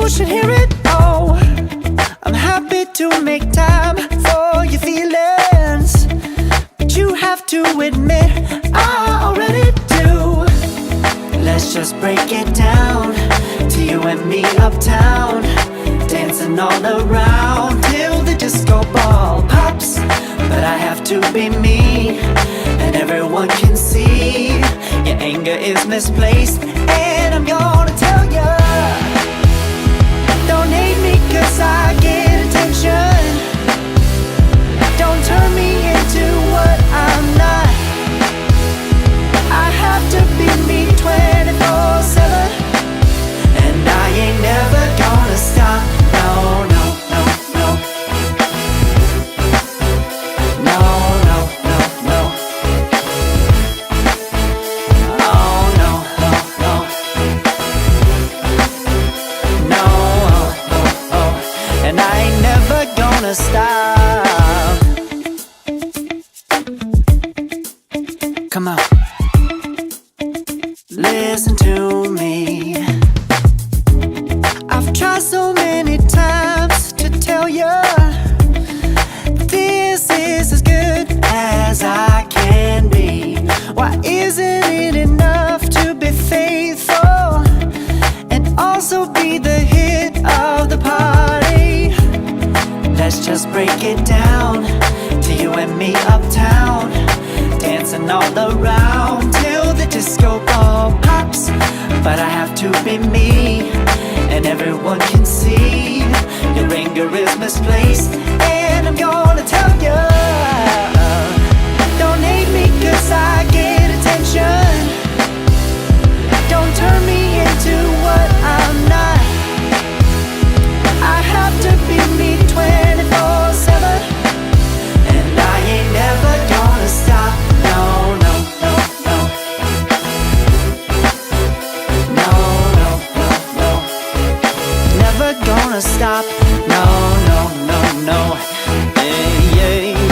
should hear it. Oh, I'm happy to make time for your feelings, but you have to admit I already do. Let's just break it down to you and me uptown, dancing all around till the disco ball pops. But I have to be me, and everyone can see your anger is misplaced. And I'm gonna tell ya, don't hate me cause I get attention. Don't turn me into what I'm not. I have to be me 24/7, and I ain't never gonna stop. No, no, no, no. No, no, no, no. Oh, no, no, no. No, oh, oh, oh. And I ain't never gonna stop. Come on. Listen to me. I've tried so many times to tell you this is as good as I can be. Why isn't it enough to be faithful and also be the hit of the party? Let's just break it down to you and me uptown, dancing all around till the disco ball pops. But I have to be me, and everyone can see your anger is misplaced. And I'm gonna tell ya, don't hate me cause I get attention. Don't turn me into what I'm not. I have to be me 24/7, and I ain't never gonna stop. No, no, no, no. No, no, no, no. Never gonna stop. No, no, no, no. Yeah, yeah.